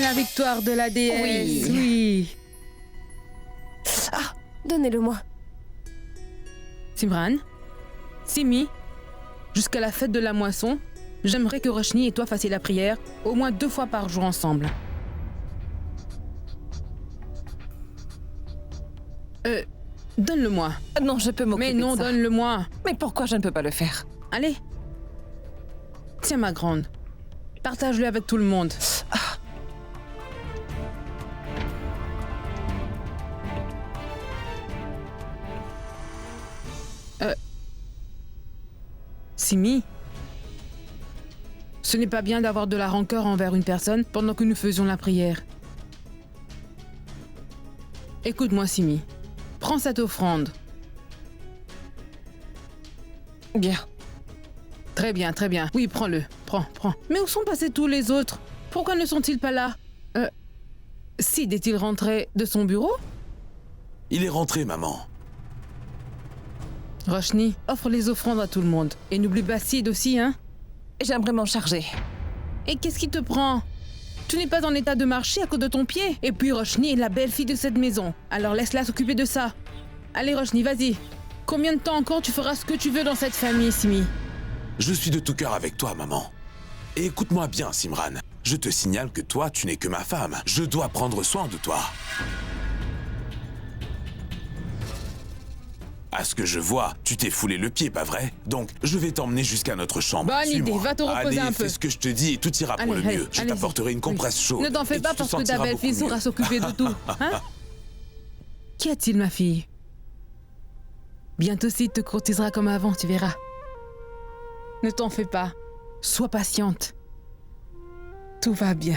la victoire de la déesse. Oui. Oui. Ah, donnez-le-moi. Simran, Simi, jusqu'à la fête de la moisson, j'aimerais que Roshni et toi fassiez la prière au moins 2 fois par jour ensemble. Donne-le-moi. Non, je peux m'occuper Mais non, de ça. donne-le-moi. Mais pourquoi je ne peux pas le faire? Allez. Tiens, ma grande. Partage-le avec tout le monde. Simi, ce n'est pas bien d'avoir de la rancœur envers une personne pendant que nous faisions la prière. Écoute-moi, Simi. Prends cette offrande. Bien. Très bien, très bien. Oui, prends-le. Prends. Mais où sont passés tous les autres? Pourquoi ne sont-ils pas là? Sid est-il rentré de son bureau? Il est rentré, maman. Roshni, offre les offrandes à tout le monde. Et n'oublie pas Sid aussi, hein? J'aimerais m'en charger. Et qu'est-ce qui te prend? Tu n'es pas en état de marcher à cause de ton pied. Et puis Roshni est la belle-fille de cette maison. Alors laisse-la s'occuper de ça. Allez Roshni, vas-y. Combien de temps encore tu feras ce que tu veux dans cette famille, Simi? Je suis de tout cœur avec toi, maman. Et écoute-moi bien, Simran. Je te signale que toi, tu n'es que ma femme. Je dois prendre soin de toi. À ce que je vois, tu t'es foulé le pied, pas vrai? Donc, je vais t'emmener jusqu'à notre chambre. Bonne idée, Suis-moi. va te reposer Allez, un peu. fais ce que je te dis et tout ira pour le mieux. Je allez-y. t'apporterai une compresse chaude. Ne t'en fais et pas tu te parce que ta sentiras belle-fille beaucoup saura mieux. s'occuper de tout. Hein? Qu'y a-t-il, ma fille? Bientôt Sid te courtisera comme avant, tu verras. Ne t'en fais pas. Sois patiente. Tout va bien.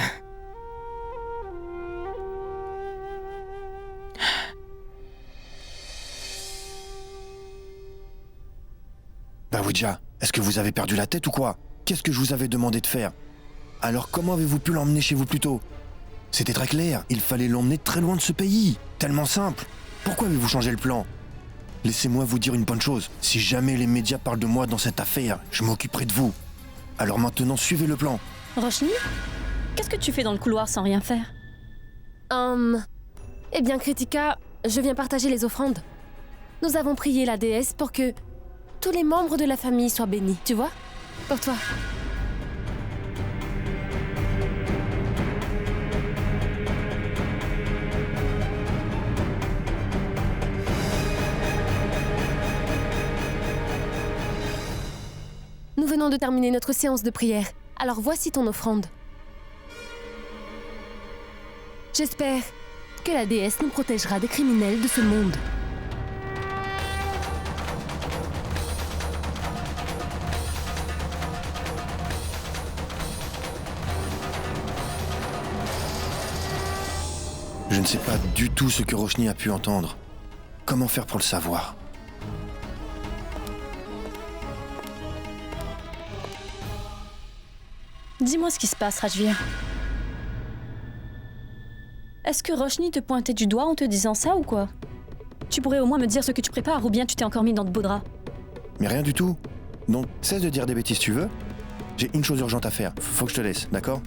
Bawidja, est-ce que vous avez perdu la tête ou quoi? Qu'est-ce que je vous avais demandé de faire? Alors comment avez-vous pu l'emmener chez vous plus tôt? C'était très clair, il fallait l'emmener très loin de ce pays. Tellement simple. Pourquoi avez-vous changé le plan? Laissez-moi vous dire une bonne chose. Si jamais les médias parlent de moi dans cette affaire, je m'occuperai de vous. Alors maintenant, suivez le plan. Roshni, qu'est-ce que tu fais dans le couloir sans rien faire? Eh bien, Kritika, je viens partager les offrandes. Nous avons prié la déesse pour que tous les membres de la famille soient bénis, tu vois? Pour toi. Nous venons de terminer notre séance de prière. Alors voici ton offrande. J'espère que la déesse nous protégera des criminels de ce monde. Je ne sais pas du tout ce que Roshni a pu entendre. Comment faire pour le savoir? Dis-moi ce qui se passe, Rajvir. Est-ce que Roshni te pointait du doigt en te disant ça ou quoi? Tu pourrais au moins me dire ce que tu prépares ou bien tu t'es encore mis dans de beaux draps? Mais rien du tout. Donc, cesse de dire des bêtises, tu veux? J'ai une chose urgente à faire. Faut que je te laisse, d'accord?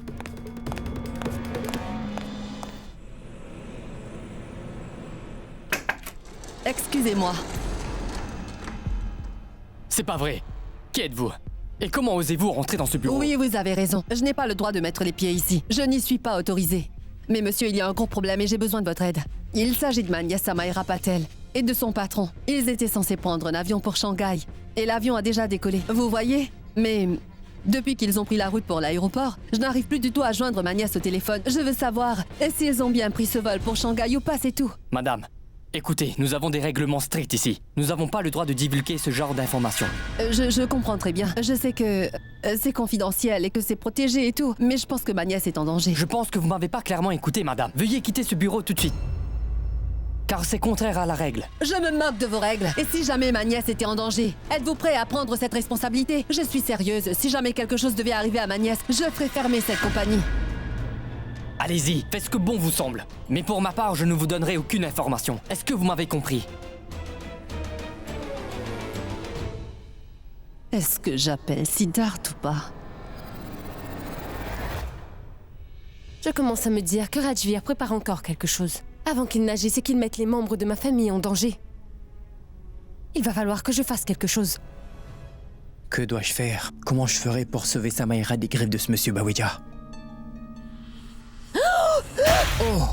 Excusez-moi. C'est pas vrai. Qui êtes-vous? Et comment osez-vous rentrer dans ce bureau? Oui, vous avez raison. Je n'ai pas le droit de mettre les pieds ici. Je n'y suis pas autorisée. Mais monsieur, il y a un gros problème et j'ai besoin de votre aide. Il s'agit de Manya Samaira Patel et de son patron. Ils étaient censés prendre un avion pour Shanghai. Et l'avion a déjà décollé. Vous voyez? Mais depuis qu'ils ont pris la route pour l'aéroport, je n'arrive plus du tout à joindre Manias au téléphone. Je veux savoir s'ils ont bien pris ce vol pour Shanghai ou pas, c'est tout. Madame, écoutez, nous avons des règlements stricts ici. Nous n'avons pas le droit de divulguer ce genre d'informations. Je comprends très bien. Je sais que c'est confidentiel et que c'est protégé et tout. Mais je pense que ma nièce est en danger. Je pense que vous m'avez pas clairement écouté, madame. Veuillez quitter ce bureau tout de suite. Car c'est contraire à la règle. Je me moque de vos règles. Et si jamais ma nièce était en danger, êtes-vous prêt à prendre cette responsabilité? Je suis sérieuse. Si jamais quelque chose devait arriver à ma nièce, je ferai fermer cette compagnie. Allez-y, faites ce que bon vous semble. Mais pour ma part, je ne vous donnerai aucune information. Est-ce que vous m'avez compris? Est-ce que j'appelle Siddharth ou pas? Je commence à me dire que Rajvir prépare encore quelque chose. Avant qu'il n'agisse et qu'il mette les membres de ma famille en danger. Il va falloir que je fasse quelque chose. Que dois-je faire? Comment je ferai pour sauver Samaïra des griffes de ce monsieur Bawidja? Oh!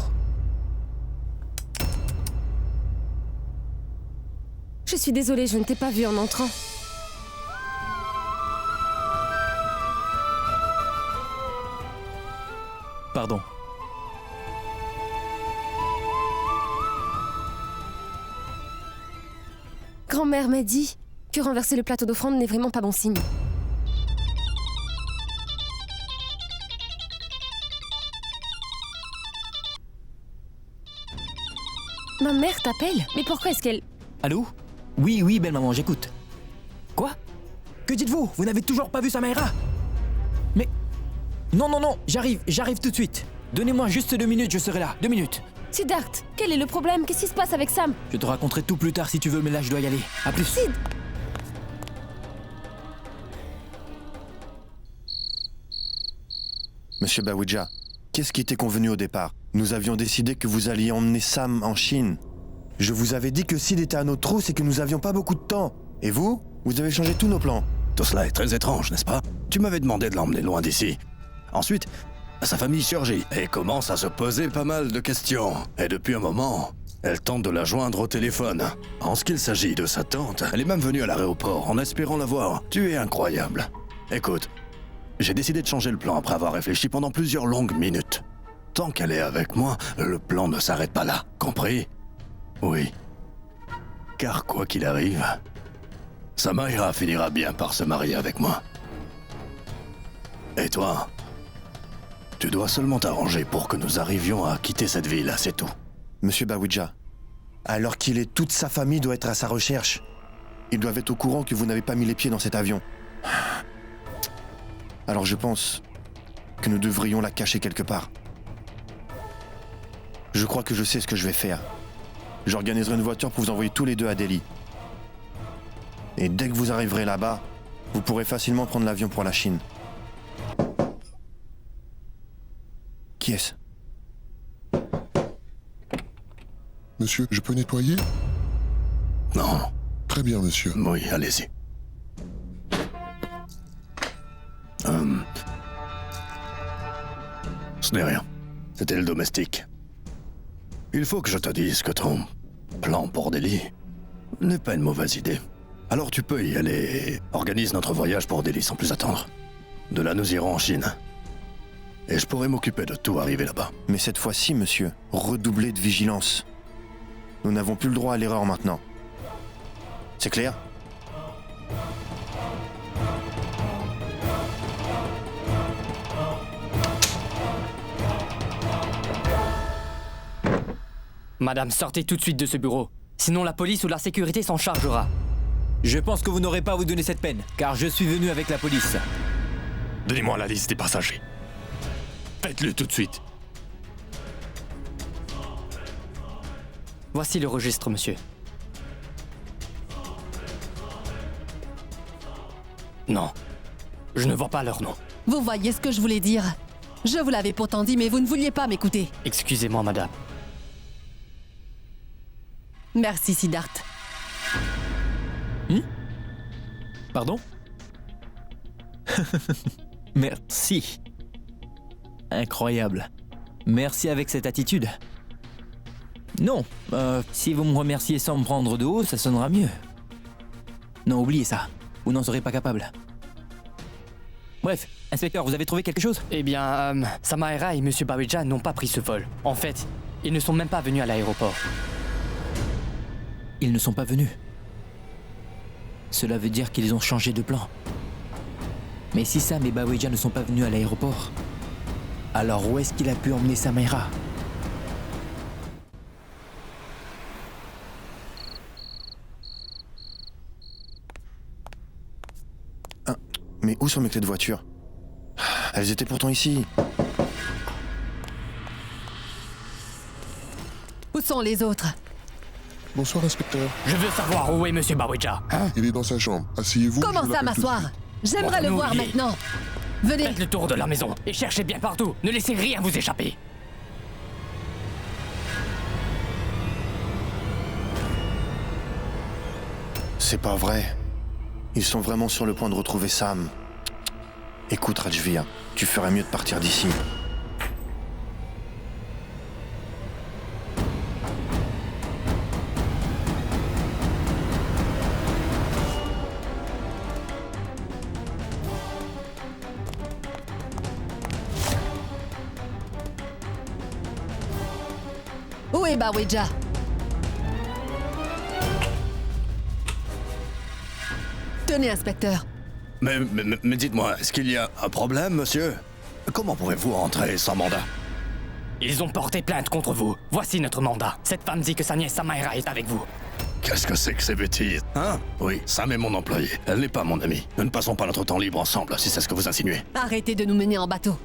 Je suis désolée, je ne t'ai pas vu en entrant. Pardon. Grand-mère m'a dit que renverser le plateau d'offrande n'est vraiment pas bon signe. Ma mère t'appelle? Mais pourquoi est-ce qu'elle... Allô? Oui, belle maman, j'écoute. Quoi? Que dites-vous? Vous n'avez toujours pas vu Samaïra? Mais... Non, j'arrive tout de suite. Donnez-moi juste 2 minutes, je serai là. 2 minutes. Siddharth, quel est le problème? Qu'est-ce qui se passe avec Sam? Je te raconterai tout plus tard si tu veux, mais là je dois y aller. À plus. Sid! Monsieur Bawidja, qu'est-ce qui était convenu au départ? Nous avions décidé que vous alliez emmener Sam en Chine. Je vous avais dit que Sid était à notre trousse et que nous avions pas beaucoup de temps. Et vous avez changé tous nos plans. Tout cela est très étrange, n'est-ce pas? Tu m'avais demandé de l'emmener loin d'ici. Ensuite, sa famille surgit et commence à se poser pas mal de questions. Et depuis un moment, elle tente de la joindre au téléphone. En ce qu'il s'agit de sa tante, elle est même venue à l'aéroport en espérant la voir. Tu es incroyable. Écoute, j'ai décidé de changer le plan après avoir réfléchi pendant plusieurs longues minutes. Tant qu'elle est avec moi, le plan ne s'arrête pas là. Compris? Oui. Car quoi qu'il arrive, Samaïra finira bien par se marier avec moi. Et toi? Tu dois seulement t'arranger pour que nous arrivions à quitter cette ville, c'est tout. Monsieur Bawidja, alors qu'il est, toute sa famille doit être à sa recherche. Ils doivent être au courant que vous n'avez pas mis les pieds dans cet avion. Alors je pense que nous devrions la cacher quelque part. Je crois que je sais ce que je vais faire. J'organiserai une voiture pour vous envoyer tous les deux à Delhi. Et dès que vous arriverez là-bas, vous pourrez facilement prendre l'avion pour la Chine. Qui est-ce? Monsieur, je peux nettoyer? Non. Très bien, monsieur. Oui, allez-y. Ce n'est rien. C'était le domestique. Il faut que je te dise que ton plan pour Delhi n'est pas une mauvaise idée. Alors tu peux y aller. Organise notre voyage pour Delhi sans plus attendre. De là, nous irons en Chine. Et je pourrai m'occuper de tout arriver là-bas. Mais cette fois-ci, monsieur, redoublez de vigilance. Nous n'avons plus le droit à l'erreur maintenant. C'est clair? Madame, sortez tout de suite de ce bureau. Sinon la police ou la sécurité s'en chargera. Je pense que vous n'aurez pas à vous donner cette peine, car je suis venu avec la police. Donnez-moi la liste des passagers. Faites-le tout de suite. Voici le registre, monsieur. Non, je ne vois pas leur nom. Vous voyez ce que je voulais dire? Je vous l'avais pourtant dit, mais vous ne vouliez pas m'écouter. Excusez-moi, madame. Merci, Siddharth. Pardon? Merci. Incroyable. Merci avec cette attitude. Non, si vous me remerciez sans me prendre de haut, ça sonnera mieux. Non, oubliez ça. Vous n'en serez pas capable. Bref, inspecteur, vous avez trouvé quelque chose? Eh bien, Samaïra et Monsieur Bawidja n'ont pas pris ce vol. En fait, ils ne sont même pas venus à l'aéroport. Ils ne sont pas venus. Cela veut dire qu'ils ont changé de plan. Mais si Sam et Bawidja ne sont pas venus à l'aéroport, alors où est-ce qu'il a pu emmener Samaïra? Mais où sont mes clés de voiture? Elles étaient pourtant ici. Où sont les autres? Bonsoir, inspecteur. Je veux savoir où est Monsieur Bawidja. Il est dans sa chambre. Asseyez-vous. Comment je ça, l'appelle tout de m'asseoir? suite. J'aimerais le voir Montre-nous, maintenant. Venez. Faites le tour de la maison et cherchez bien partout. Ne laissez rien vous échapper. C'est pas vrai. Ils sont vraiment sur le point de retrouver Sam. Écoute, Rajvir, tu ferais mieux de partir d'ici. Où est Baweja? Tenez, inspecteur. Mais dites-moi, est-ce qu'il y a un problème, monsieur? Comment pouvez-vous rentrer sans mandat? Ils ont porté plainte contre vous. Voici notre mandat. Cette femme dit que sa nièce Samaira est avec vous. Qu'est-ce que c'est que ces bêtises? Hein? Oui, Sam est mon employé. Elle n'est pas mon amie. Nous ne passons pas notre temps libre ensemble, si c'est ce que vous insinuez. Arrêtez de nous mener en bateau.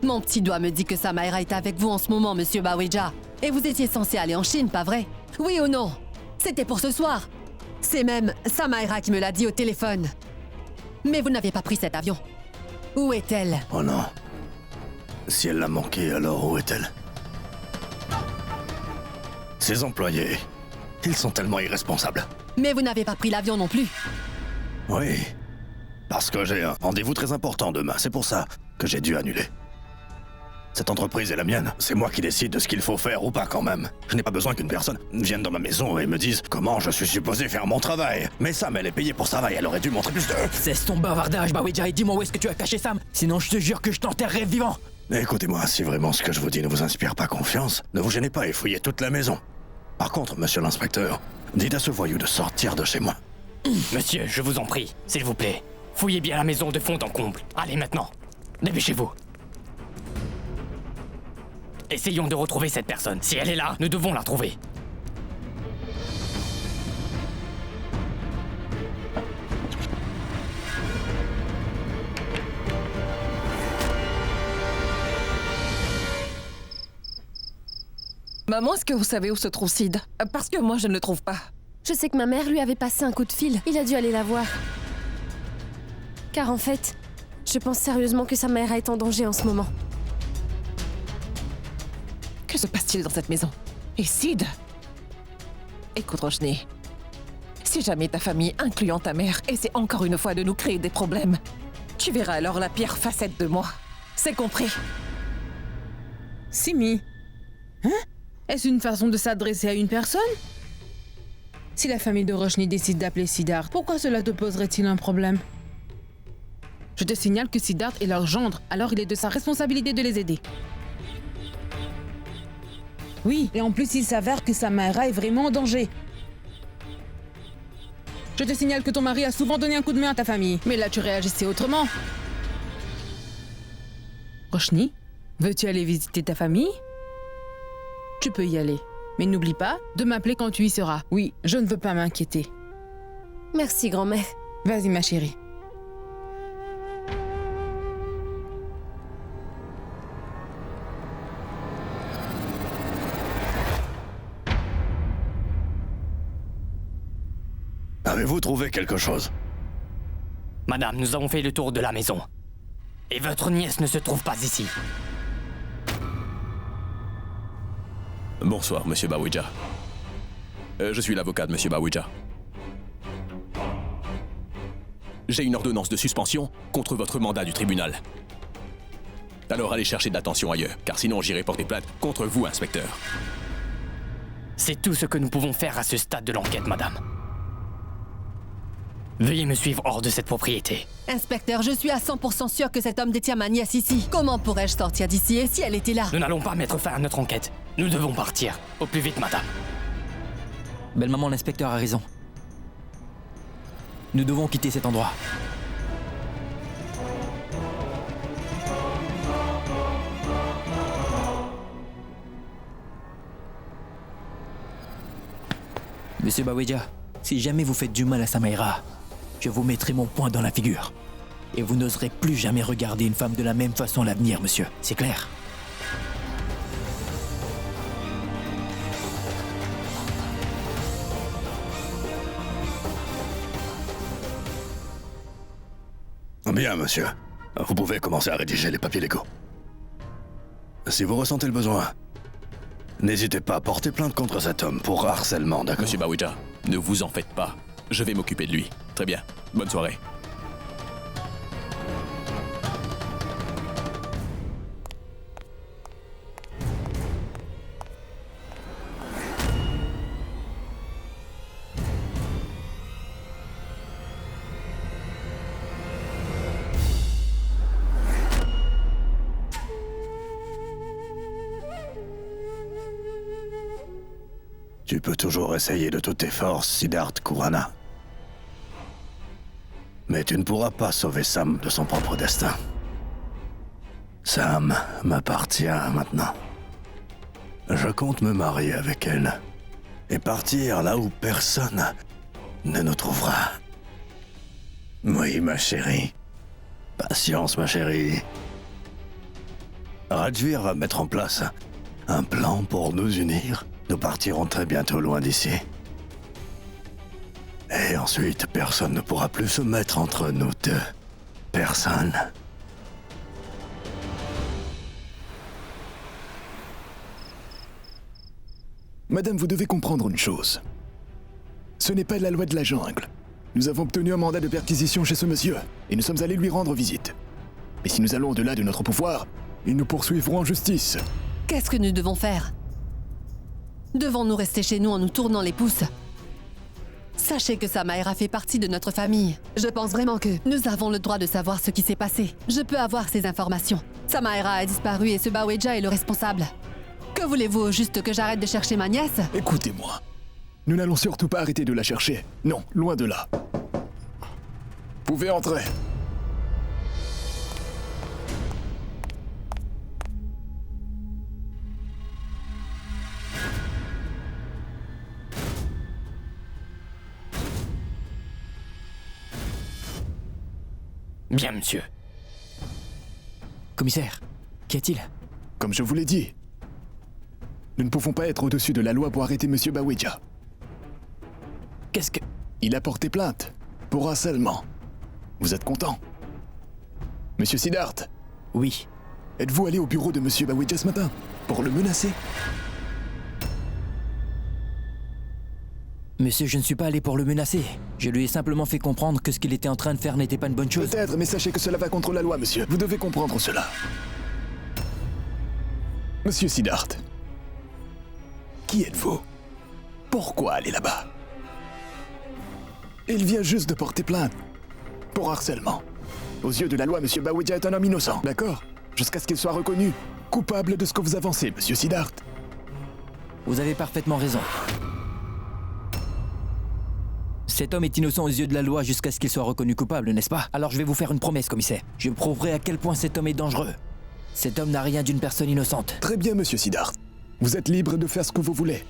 Mon petit doigt me dit que Samaira est avec vous en ce moment, monsieur Baweja. Et vous étiez censé aller en Chine, pas vrai? Oui ou non? C'était pour ce soir. C'est même Samaira qui me l'a dit au téléphone. Mais vous n'avez pas pris cet avion. Où est-elle? Oh non. Si elle l'a manqué, alors où est-elle? Ses employés, ils sont tellement irresponsables. Mais vous n'avez pas pris l'avion non plus. Oui. Parce que j'ai un rendez-vous très important demain, c'est pour ça que j'ai dû annuler. Cette entreprise est la mienne. C'est moi qui décide de ce qu'il faut faire ou pas quand même. Je n'ai pas besoin qu'une personne vienne dans ma maison et me dise comment je suis supposé faire mon travail. Mais Sam, elle est payée pour ce travail, elle aurait dû montrer plus de... Cesse ton bavardage, Baweja, et dis-moi où est-ce que tu as caché Sam. Sinon, je te jure que je t'enterrerai vivant. Écoutez-moi, si vraiment ce que je vous dis ne vous inspire pas confiance, ne vous gênez pas et fouillez toute la maison. Par contre, monsieur l'inspecteur, dites à ce voyou de sortir de chez moi. Monsieur, je vous en prie, s'il vous plaît. Fouillez bien la maison de fond en comble. Allez maintenant. Dépêchez-vous. Essayons de retrouver cette personne. Si elle est là, nous devons la trouver. Maman, est-ce que vous savez où se trouve Sid? Parce que moi, je ne le trouve pas. Je sais que ma mère lui avait passé un coup de fil. Il a dû aller la voir. Car en fait, je pense sérieusement que sa mère est en danger en ce moment. Que se passe-t-il dans cette maison? Et Sid? Écoute, Roshni, si jamais ta famille, incluant ta mère, essaie encore une fois de nous créer des problèmes, tu verras alors la pire facette de moi. C'est compris? Simi. Hein? Est-ce une façon de s'adresser à une personne? Si la famille de Roshni décide d'appeler Siddharth, pourquoi cela te poserait-il un problème? Je te signale que Siddharth est leur gendre, alors il est de sa responsabilité de les aider. Oui, et en plus il s'avère que Samaira est vraiment en danger. Je te signale que ton mari a souvent donné un coup de main à ta famille, mais là tu réagissais autrement. Roshni, veux-tu aller visiter ta famille? Tu peux y aller, mais n'oublie pas de m'appeler quand tu y seras. Oui, je ne veux pas m'inquiéter. Merci, grand-mère. Vas-y ma chérie. Avez-vous trouvé quelque chose? Madame, nous avons fait le tour de la maison. Et votre nièce ne se trouve pas ici. Bonsoir, monsieur Baweja. Je suis l'avocat de monsieur Baweja. J'ai une ordonnance de suspension contre votre mandat du tribunal. Alors allez chercher de l'attention ailleurs, car sinon j'irai porter plainte contre vous, inspecteur. C'est tout ce que nous pouvons faire à ce stade de l'enquête, madame. Veuillez me suivre hors de cette propriété. Inspecteur, je suis à 100% sûr que cet homme détient ma nièce ici. Comment pourrais-je sortir d'ici? Et si elle était là? Nous n'allons pas mettre fin à notre enquête. Nous devons partir. Au plus vite, madame. Belle maman, l'inspecteur a raison. Nous devons quitter cet endroit. Monsieur Baweja, si jamais vous faites du mal à Samaira, je vous mettrai mon poing dans la figure. Et vous n'oserez plus jamais regarder une femme de la même façon à l'avenir, monsieur. C'est clair? Bien, monsieur. Vous pouvez commencer à rédiger les papiers légaux. Si vous ressentez le besoin, n'hésitez pas à porter plainte contre cet homme pour harcèlement, d'accord? Monsieur Bawidja, ne vous en faites pas. Je vais m'occuper de lui. Très bien. Bonne soirée. Tu peux toujours essayer de toutes tes forces, Siddharth Kurana. Mais tu ne pourras pas sauver Sam de son propre destin. Sam m'appartient maintenant. Je compte me marier avec elle et partir là où personne ne nous trouvera. Oui, ma chérie. Patience, ma chérie. Rajvir va mettre en place un plan pour nous unir. Nous partirons très bientôt loin d'ici. Et ensuite, personne ne pourra plus se mettre entre nous deux. Personne. Madame, vous devez comprendre une chose. Ce n'est pas la loi de la jungle. Nous avons obtenu un mandat de perquisition chez ce monsieur, et nous sommes allés lui rendre visite. Mais si nous allons au-delà de notre pouvoir, ils nous poursuivront en justice. Qu'est-ce que nous devons faire? Devons-nous rester chez nous en nous tournant les pouces? Sachez que Samaera fait partie de notre famille. Je pense vraiment que nous avons le droit de savoir ce qui s'est passé. Je peux avoir ces informations. Samaera a disparu et ce Bawidja est le responsable. Que voulez-vous au juste, que j'arrête de chercher ma nièce? Écoutez-moi. Nous n'allons surtout pas arrêter de la chercher. Non, loin de là. Pouvez entrer. Bien, monsieur. Commissaire, qu'y a-t-il? Comme je vous l'ai dit, nous ne pouvons pas être au-dessus de la loi pour arrêter Monsieur Bawidja. Qu'est-ce que... Il a porté plainte pour harcèlement. Vous êtes content? Monsieur Siddharth? Oui. Êtes-vous allé au bureau de Monsieur Bawidja ce matin pour le menacer? Monsieur, je ne suis pas allé pour le menacer. Je lui ai simplement fait comprendre que ce qu'il était en train de faire n'était pas une bonne chose. Peut-être, mais sachez que cela va contre la loi, monsieur. Vous devez comprendre cela. Monsieur Siddharth, qui êtes-vous? Pourquoi aller là-bas? Il vient juste de porter plainte pour harcèlement. Aux yeux de la loi, monsieur Bawidja est un homme innocent, d'accord? Jusqu'à ce qu'il soit reconnu coupable de ce que vous avancez, monsieur Siddharth. Vous avez parfaitement raison. Cet homme est innocent aux yeux de la loi jusqu'à ce qu'il soit reconnu coupable, n'est-ce pas? Alors je vais vous faire une promesse, commissaire. Je prouverai à quel point cet homme est dangereux. Cet homme n'a rien d'une personne innocente. Très bien, monsieur Siddharth. Vous êtes libre de faire ce que vous voulez.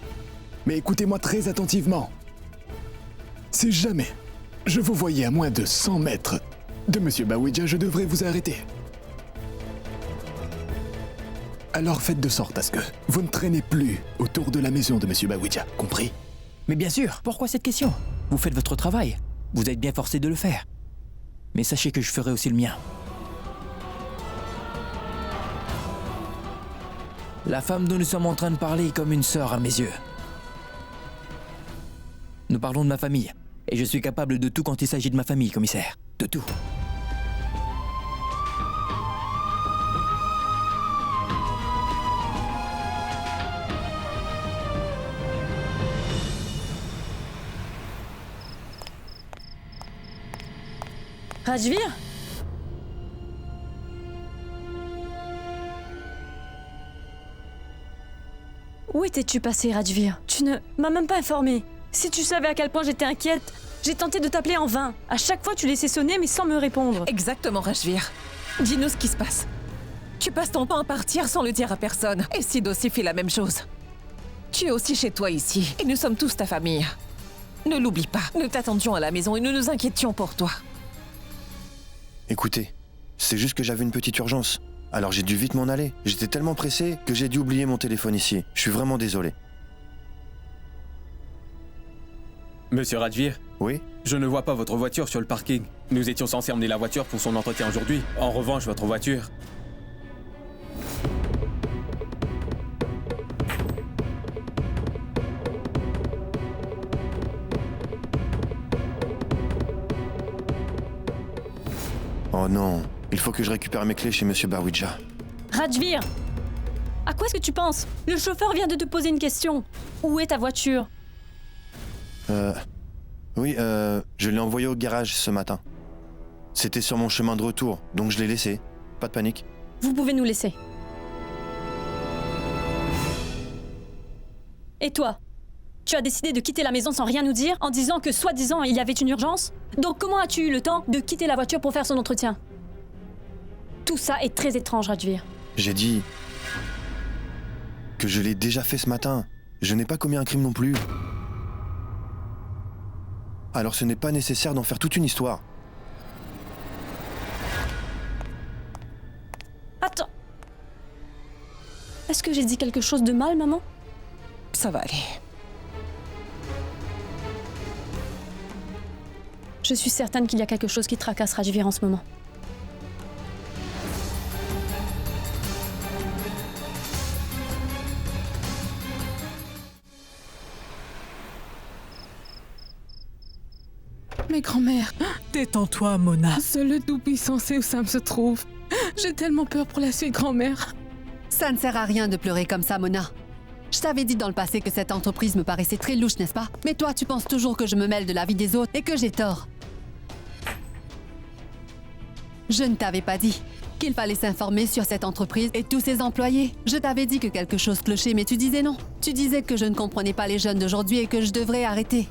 Mais écoutez-moi très attentivement. Si jamais je vous voyais à moins de 100 mètres de monsieur Bawidja, je devrais vous arrêter. Alors faites de sorte à ce que vous ne traînez plus autour de la maison de monsieur Bawidja, compris? Mais bien sûr, pourquoi cette question? Vous faites votre travail. Vous êtes bien forcé de le faire. Mais sachez que je ferai aussi le mien. La femme dont nous sommes en train de parler est comme une sœur à mes yeux. Nous parlons de ma famille. Et je suis capable de tout quand il s'agit de ma famille, commissaire. De tout. Rajvir? Où étais-tu passé, Rajvir? Tu ne m'as même pas informé. Si tu savais à quel point j'étais inquiète, j'ai tenté de t'appeler en vain. À chaque fois, tu laissais sonner, mais sans me répondre. Exactement, Rajvir. Dis-nous ce qui se passe. Tu passes ton temps à partir sans le dire à personne. Et Sid aussi fait la même chose. Tu es aussi chez toi ici, et nous sommes tous ta famille. Ne l'oublie pas. Nous t'attendions à la maison et nous nous inquiétions pour toi. Écoutez, c'est juste que j'avais une petite urgence. Alors j'ai dû vite m'en aller. J'étais tellement pressé que j'ai dû oublier mon téléphone ici. Je suis vraiment désolé. Monsieur Rajvir? Oui? Je ne vois pas votre voiture sur le parking. Nous étions censés emmener la voiture pour son entretien aujourd'hui. En revanche, votre voiture... Oh non, il faut que je récupère mes clés chez Monsieur Barwidja. Radjvir! À quoi est-ce que tu penses? Le chauffeur vient de te poser une question. Où est ta voiture? Oui, je l'ai envoyé au garage ce matin. C'était sur mon chemin de retour, donc je l'ai laissé. Pas de panique. Vous pouvez nous laisser. Et toi? Tu as décidé de quitter la maison sans rien nous dire, en disant que soi-disant il y avait une urgence? Donc comment as-tu eu le temps de quitter la voiture pour faire son entretien? Tout ça est très étrange, Radjvir. J'ai dit que je l'ai déjà fait ce matin. Je n'ai pas commis un crime non plus. Alors ce n'est pas nécessaire d'en faire toute une histoire. Attends. Est-ce que j'ai dit quelque chose de mal, maman? Ça va aller. Je suis certaine qu'il y a quelque chose qui tracasse Radjvir en ce moment. Mais grand-mère, Détends-toi, Mona. seul le Tout-Puissant sait où Sam se trouve. J'ai tellement peur pour la suite, grand-mère. Ça ne sert à rien de pleurer comme ça, Mona. Je t'avais dit dans le passé que cette entreprise me paraissait très louche, n'est-ce pas? Mais toi, tu penses toujours que je me mêle de la vie des autres et que j'ai tort. Je ne t'avais pas dit qu'il fallait s'informer sur cette entreprise et tous ses employés. Je t'avais dit que quelque chose clochait, mais tu disais non. Tu disais que je ne comprenais pas les jeunes d'aujourd'hui et que je devrais arrêter.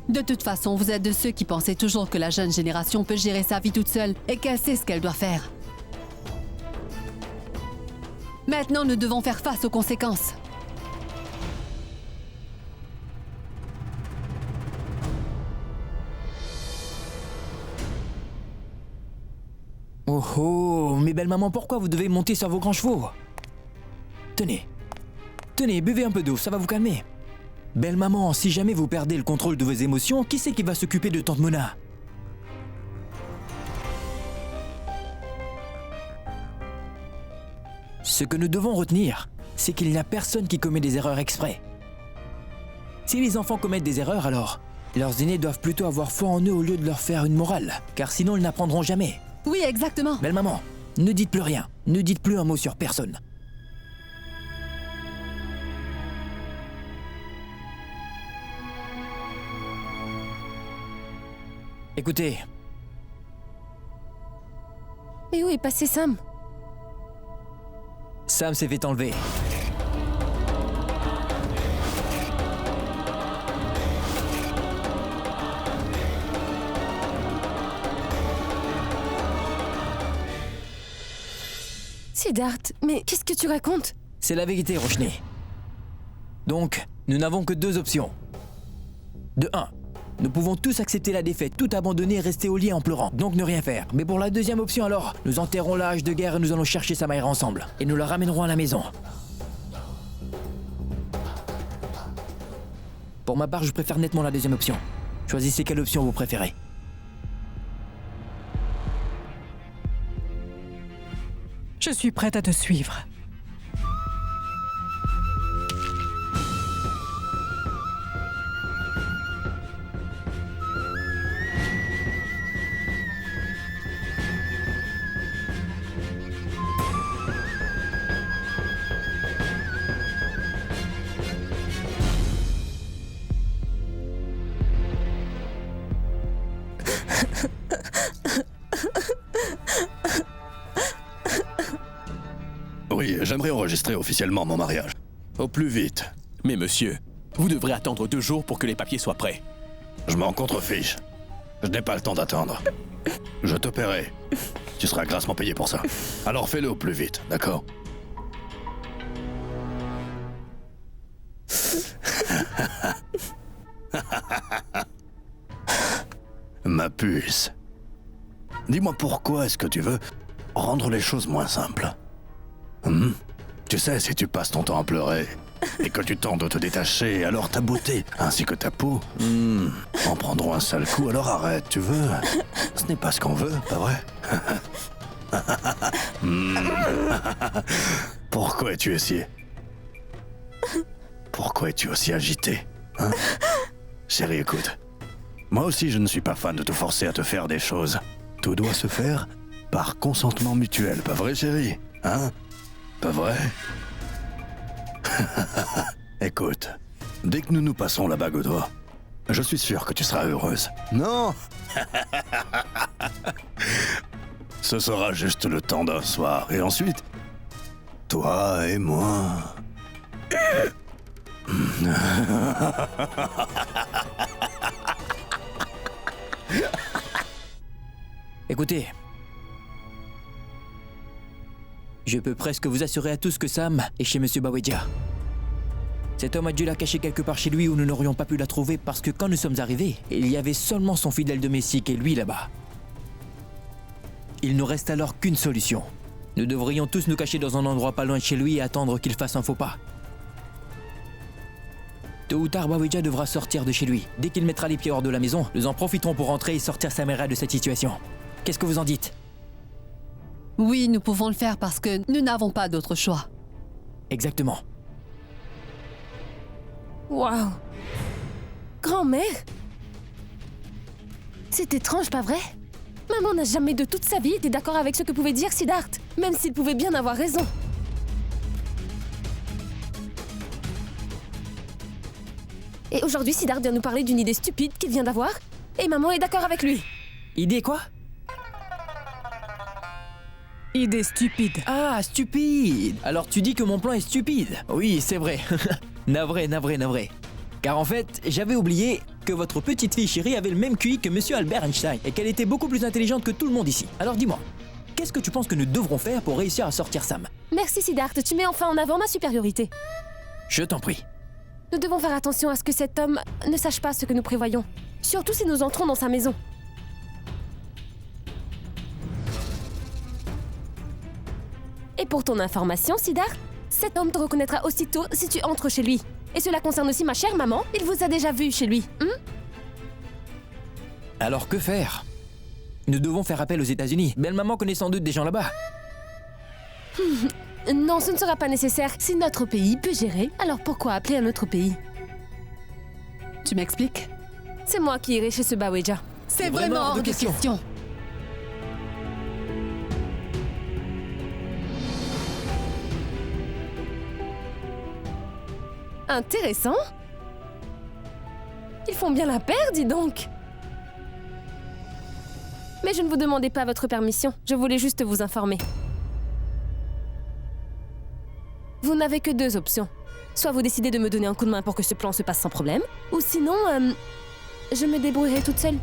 De toute façon, vous êtes de ceux qui pensaient toujours que la jeune génération peut gérer sa vie toute seule et qu'elle sait ce qu'elle doit faire. Maintenant, nous devons faire face aux conséquences. Oh oh, mais belle maman, pourquoi vous devez monter sur vos grands chevaux? Tenez, buvez un peu d'eau, ça va vous calmer. Belle maman, si jamais vous perdez le contrôle de vos émotions, qui c'est qui va s'occuper de tante Mona? Ce que nous devons retenir, c'est qu'il n'y a personne qui commet des erreurs exprès. Si les enfants commettent des erreurs, alors leurs aînés doivent plutôt avoir foi en eux au lieu de leur faire une morale, car sinon ils n'apprendront jamais. Oui, exactement. Belle maman, ne dites plus rien, ne dites plus un mot sur personne. Écoutez. Mais où est passé Sam? Sam s'est fait enlever. Siddharth, mais qu'est-ce que tu racontes? C'est la vérité, Roshni. Donc, nous n'avons que deux options. De 1, nous pouvons tous accepter la défaite, tout abandonner et rester au lit en pleurant, donc ne rien faire. Mais pour la deuxième option alors, nous enterrons l'âge de guerre et nous allons chercher Samaïra ensemble. Et nous la ramènerons à la maison. Pour ma part, je préfère nettement la deuxième option. Choisissez quelle option vous préférez. Je suis prête à te suivre. Oui, j'aimerais enregistrer officiellement mon mariage. Au plus vite. Mais monsieur, vous devrez attendre 2 jours pour que les papiers soient prêts. Je m'en contrefiche. Je n'ai pas le temps d'attendre. Je te paierai. Tu seras grassement payé pour ça. Alors fais-le au plus vite, d'accord? Ma puce. Dis-moi pourquoi est-ce que tu veux rendre les choses moins simples? Tu sais, si tu passes ton temps à pleurer, et que tu tentes de te détacher, alors ta beauté ainsi que ta peau en prendront un sale coup, alors arrête, tu veux? Ce n'est pas ce qu'on veut, pas vrai? Pourquoi es-tu ici? Pourquoi es-tu aussi agité, hein? Chérie, écoute. Moi aussi, je ne suis pas fan de te forcer à te faire des choses. Tout doit se faire par consentement mutuel, pas vrai, chérie? Hein? Pas vrai? Écoute, dès que nous nous passons la bague au doigt, je suis sûr que tu seras heureuse. Non? Ce sera juste le temps d'un soir, et ensuite, toi et moi... Écoutez, je peux presque vous assurer à tous que Sam est chez Monsieur Bawedja. Cet homme a dû la cacher quelque part chez lui où nous n'aurions pas pu la trouver parce que quand nous sommes arrivés, il y avait seulement son fidèle domestique et lui là-bas. Il nous reste alors qu'une solution. Nous devrions tous nous cacher dans un endroit pas loin de chez lui et attendre qu'il fasse un faux pas. Tôt ou tard, Bawedja devra sortir de chez lui. Dès qu'il mettra les pieds hors de la maison, nous en profiterons pour rentrer et sortir Samira de cette situation. Qu'est-ce que vous en dites? Oui, nous pouvons le faire parce que nous n'avons pas d'autre choix. Exactement. Waouh! Grand-mère? C'est étrange, pas vrai? Maman n'a jamais de toute sa vie été d'accord avec ce que pouvait dire Siddharth, même s'il pouvait bien avoir raison. Et aujourd'hui, Siddharth vient nous parler d'une idée stupide qu'il vient d'avoir, et maman est d'accord avec lui. Idée quoi? Idée stupide. Ah, stupide! Alors tu dis que mon plan est stupide? Oui, c'est vrai. Navré. Car en fait, j'avais oublié que votre petite fille chérie avait le même QI que Monsieur Albert Einstein et qu'elle était beaucoup plus intelligente que tout le monde ici. Alors dis-moi, qu'est-ce que tu penses que nous devrons faire pour réussir à sortir Sam? Merci Siddharth, tu mets enfin en avant ma supériorité. Je t'en prie. Nous devons faire attention à ce que cet homme ne sache pas ce que nous prévoyons. Surtout si nous entrons dans sa maison. Et pour ton information, Siddharth, cet homme te reconnaîtra aussitôt si tu entres chez lui. Et cela concerne aussi ma chère maman, il vous a déjà vu chez lui, Alors que faire? Nous devons faire appel aux États-Unis. Belle-maman connaît sans doute des gens là-bas. Non, ce ne sera pas nécessaire. Si notre pays peut gérer, alors pourquoi appeler un autre pays? Tu m'expliques? C'est moi qui irai chez ce Bawedja. C'est vraiment hors de question. Intéressant. Ils font bien la paire, dis donc. Mais je ne vous demandais pas votre permission. Je voulais juste vous informer. Vous n'avez que deux options. Soit vous décidez de me donner un coup de main pour que ce plan se passe sans problème, ou sinon, je me débrouillerai toute seule.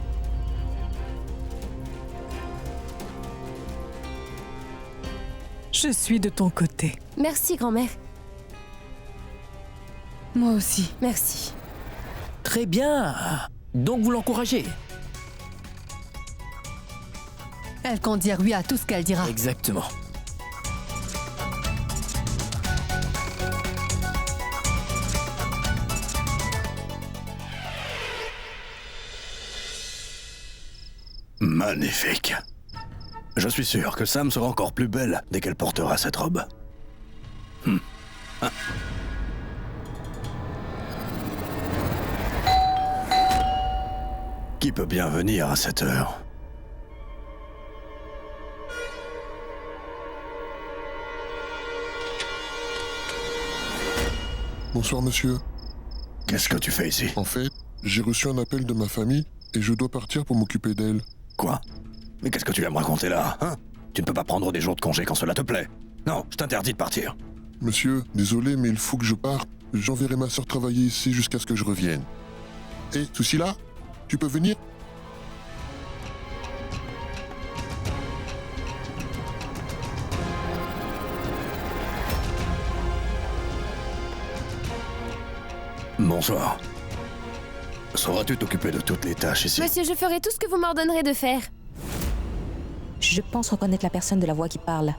Je suis de ton côté. Merci, grand-mère. Moi aussi. Merci. Très bien. Donc vous l'encouragez. Elle compte dire oui à tout ce qu'elle dira. Exactement. Magnifique. Je suis sûr que Sam sera encore plus belle dès qu'elle portera cette robe. Ah. Qui peut bien venir à cette heure? Bonsoir, monsieur. Qu'est-ce que tu fais ici? En fait, j'ai reçu un appel de ma famille et je dois partir pour m'occuper d'elle. Quoi? Mais qu'est-ce que tu vas me raconter là, hein? Tu ne peux pas prendre des jours de congé quand cela te plaît. Non, je t'interdis de partir. Monsieur, désolé, mais il faut que je parte. J'enverrai ma soeur travailler ici jusqu'à ce que je revienne. Hé, ceci là, tu peux venir? Bonsoir. Sauras-tu t'occuper de toutes les tâches ici? Monsieur, je ferai tout ce que vous m'ordonnerez de faire. Je pense reconnaître la personne de la voix qui parle.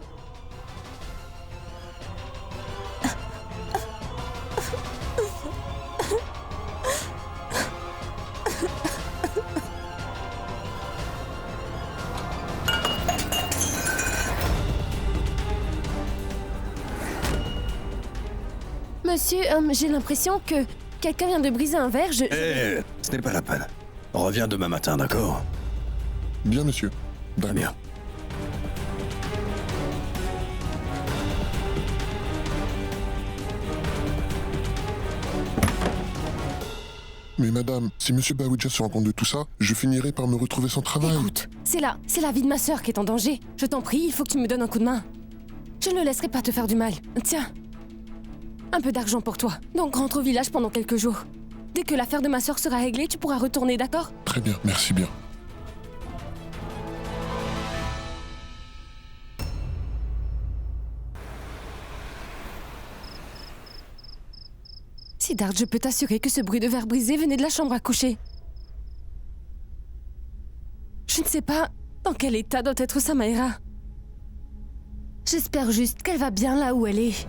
Monsieur, j'ai l'impression que quelqu'un vient de briser un verre, Eh, ce n'est pas la peine. Reviens demain matin, d'accord? Bien, monsieur. Très bien. Mais madame, si monsieur Bawidja se rend compte de tout ça, je finirai par me retrouver sans travail. Écoute, c'est la vie de ma sœur qui est en danger. Je t'en prie, il faut que tu me donnes un coup de main. Je ne laisserai pas te faire du mal. Tiens, un peu d'argent pour toi. Donc rentre au village pendant quelques jours. Dès que l'affaire de ma sœur sera réglée, tu pourras retourner, d'accord? Très bien, merci bien. Siddharth, je peux t'assurer que ce bruit de verre brisé venait de la chambre à coucher. Je ne sais pas dans quel état doit être Samaira. J'espère juste qu'elle va bien là où elle est.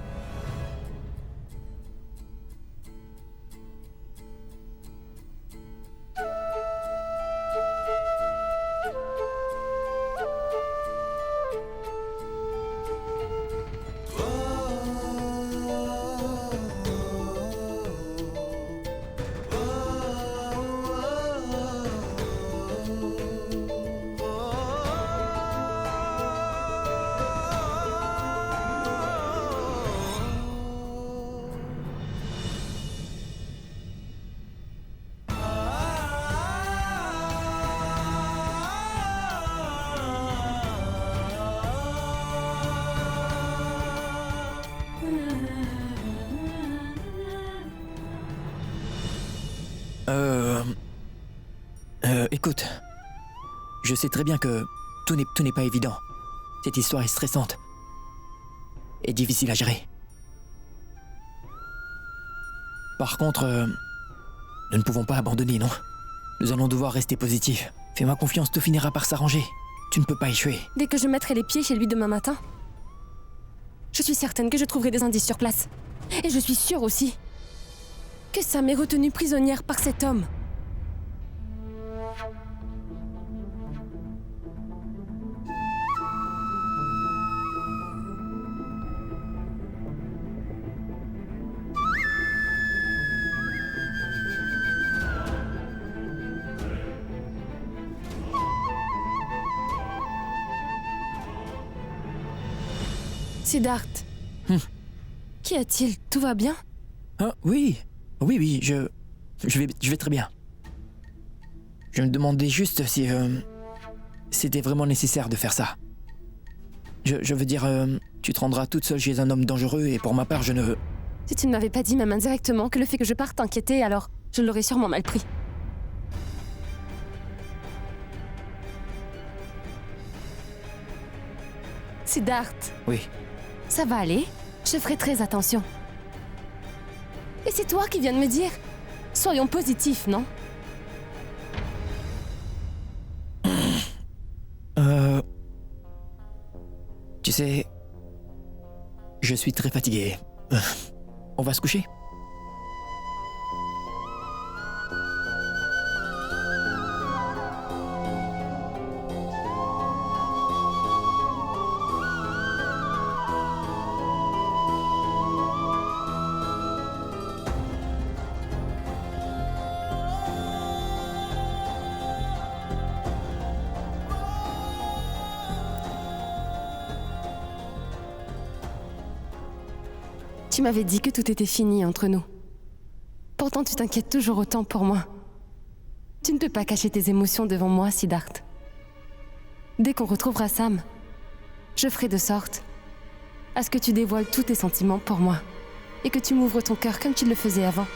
Écoute, je sais très bien que tout n'est pas évident. Cette histoire est stressante et difficile à gérer. Par contre, nous ne pouvons pas abandonner, non? Nous allons devoir rester positifs. Fais-moi confiance, tout finira par s'arranger. Tu ne peux pas échouer. Dès que je mettrai les pieds chez lui demain matin, je suis certaine que je trouverai des indices sur place. Et je suis sûre aussi que Sam est retenue prisonnière par cet homme. Siddharth. Qu'y a-t-il? Tout va bien? Ah, oui, je vais très bien. Je me demandais juste si c'était vraiment nécessaire de faire ça. Je veux dire, tu te rendras toute seule chez un homme dangereux et pour ma part, je ne... Si tu ne m'avais pas dit même indirectement que le fait que je parte t'inquiétait, alors je l'aurais sûrement mal pris. Siddharth. Oui. Ça va aller, je ferai très attention. Et c'est toi qui viens de me dire? Soyons positifs, non? Tu sais... Je suis très fatigué. On va se coucher? Tu m'avais dit que tout était fini entre nous. Pourtant, tu t'inquiètes toujours autant pour moi. Tu ne peux pas cacher tes émotions devant moi, Siddharth. Dès qu'on retrouvera Sam, je ferai de sorte à ce que tu dévoiles tous tes sentiments pour moi et que tu m'ouvres ton cœur comme tu le faisais avant.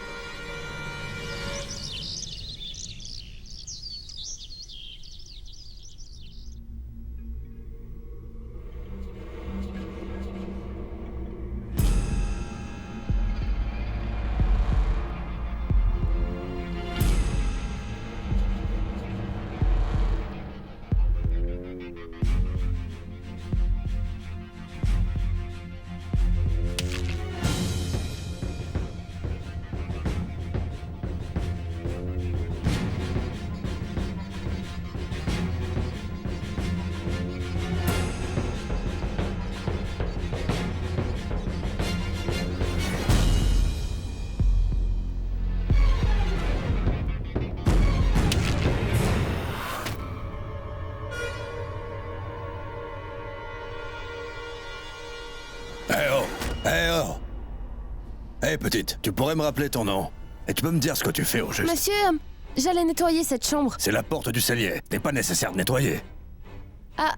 Eh petite, tu pourrais me rappeler ton nom? Et tu peux me dire ce que tu fais au juste? Monsieur, j'allais nettoyer cette chambre. C'est la porte du cellier. N'est pas nécessaire de nettoyer. Ah,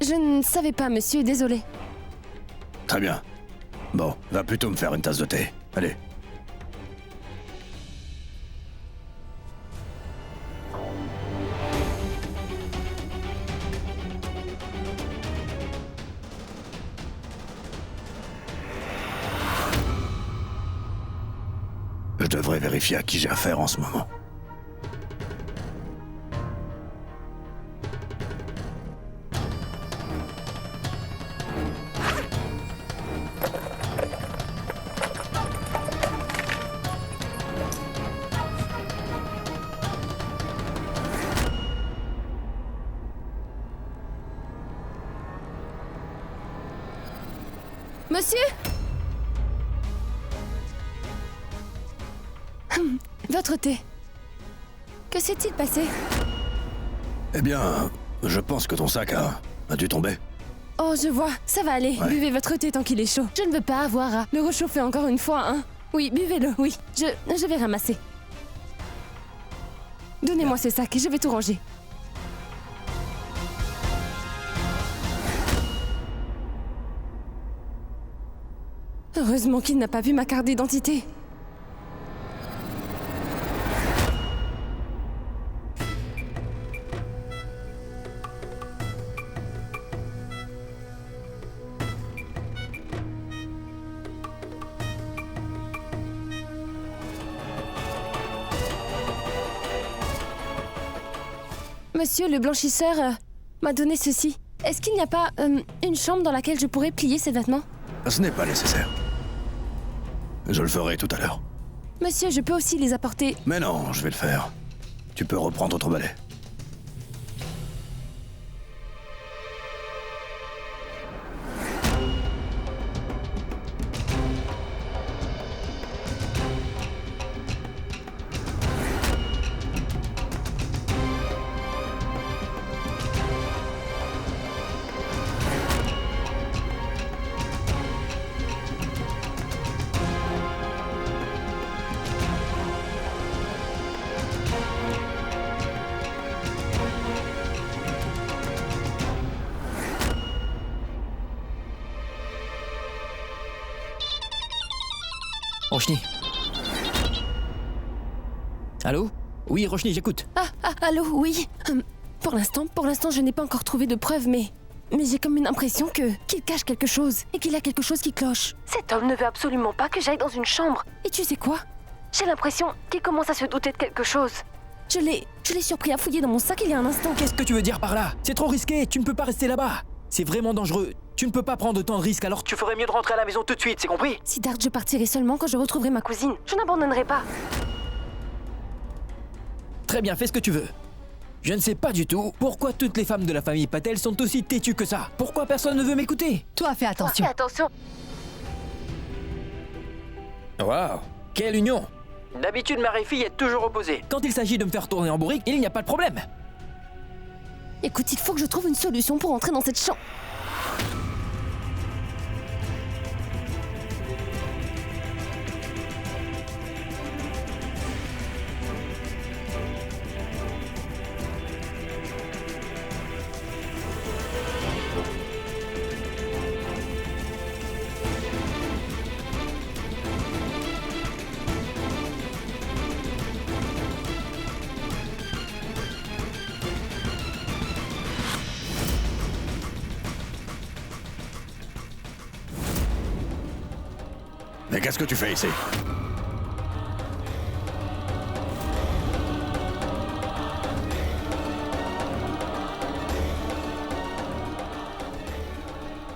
je ne savais pas, monsieur, désolé. Très bien. Bon, va plutôt me faire une tasse de thé. Allez. Je devrais vérifier à qui j'ai affaire en ce moment. Monsieur? Votre thé. Que s'est-il passé? Eh bien, je pense que ton sac a dû tomber. Oh, je vois, ça va aller. Ouais. Buvez votre thé tant qu'il est chaud. Je ne veux pas avoir à le réchauffer encore une fois, hein. Oui, buvez-le, oui. Je vais ramasser. Donnez-moi ce sac et je vais tout ranger. Heureusement qu'il n'a pas vu ma carte d'identité. Monsieur le blanchisseur m'a donné ceci. Est-ce qu'il n'y a pas une chambre dans laquelle je pourrais plier ces vêtements? Ce n'est pas nécessaire. Je le ferai tout à l'heure. Monsieur, je peux aussi les apporter. Mais non, je vais le faire. Tu peux reprendre ton balai. Roshni. Allô? Oui, Roshni, j'écoute. Allô, oui. Pour l'instant, je n'ai pas encore trouvé de preuves, mais j'ai comme une impression qu'il cache quelque chose et qu'il y a quelque chose qui cloche. Cet homme ne veut absolument pas que j'aille dans une chambre. Et tu sais quoi? J'ai l'impression qu'il commence à se douter de quelque chose. Je l'ai surpris à fouiller dans mon sac il y a un instant. Qu'est-ce que tu veux dire par là? C'est trop risqué, tu ne peux pas rester là-bas. C'est vraiment dangereux. Tu ne peux pas prendre autant de risques, alors tu ferais mieux de rentrer à la maison tout de suite, c'est compris? Siddharth, je partirai seulement quand je retrouverai ma cousine. Je n'abandonnerai pas. Très bien, fais ce que tu veux. Je ne sais pas du tout pourquoi toutes les femmes de la famille Patel sont aussi têtues que ça. Pourquoi personne ne veut m'écouter? Toi, fais attention. Fais attention. Waouh, quelle union! D'habitude, ma fille est toujours opposée. Quand il s'agit de me faire tourner en bourrique, il n'y a pas de problème. Écoute, il faut que je trouve une solution pour entrer dans cette chambre. Mais qu'est-ce que tu fais ici?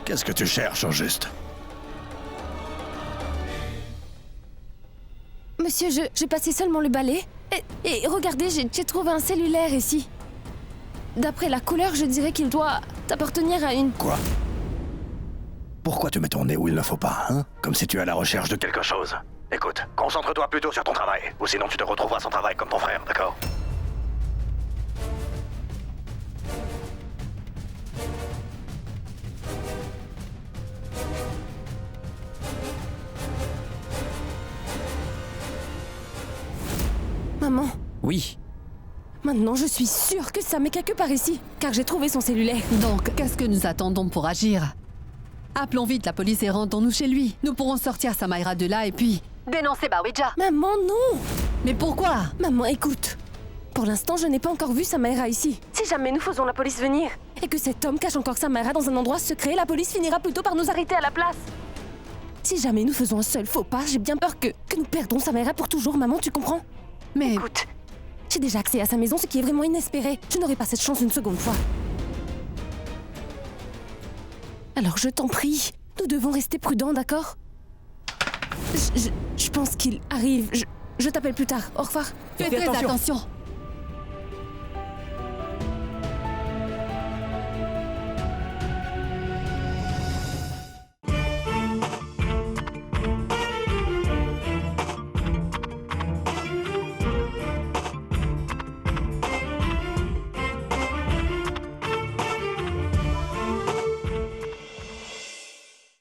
Qu'est-ce que tu cherches, au juste? Monsieur, j'ai passé seulement le balai. Et regardez, j'ai trouvé un cellulaire ici. D'après la couleur, je dirais qu'il doit appartenir à une... Quoi? Pourquoi tu mets ton nez où il ne faut pas, hein? Comme si tu es à la recherche de quelque chose. Écoute, concentre-toi plutôt sur ton travail, ou sinon tu te retrouveras sans travail comme ton frère, d'accord? Maman, Oui. maintenant je suis sûre que Sam est quelque part ici, car j'ai trouvé son cellulaire. Donc, qu'est-ce que nous attendons pour agir? Appelons vite la police et rendons-nous chez lui. Nous pourrons sortir Samaira de là et puis... dénoncer Bawidja. Maman, non! Mais pourquoi? Maman, écoute. Pour l'instant, je n'ai pas encore vu Samaira ici. Si jamais nous faisons la police venir, et que cet homme cache encore Samaira dans un endroit secret, la police finira plutôt par nous arrêter à la place. Si jamais nous faisons un seul faux pas, j'ai bien peur que nous perdons Samaira pour toujours, maman, tu comprends? Mais... Écoute, j'ai déjà accès à sa maison, ce qui est vraiment inespéré. Je n'aurai pas cette chance une seconde fois. Alors je t'en prie, nous devons rester prudents, d'accord? Je pense qu'il arrive. Je t'appelle plus tard. Au revoir. Fais très attention.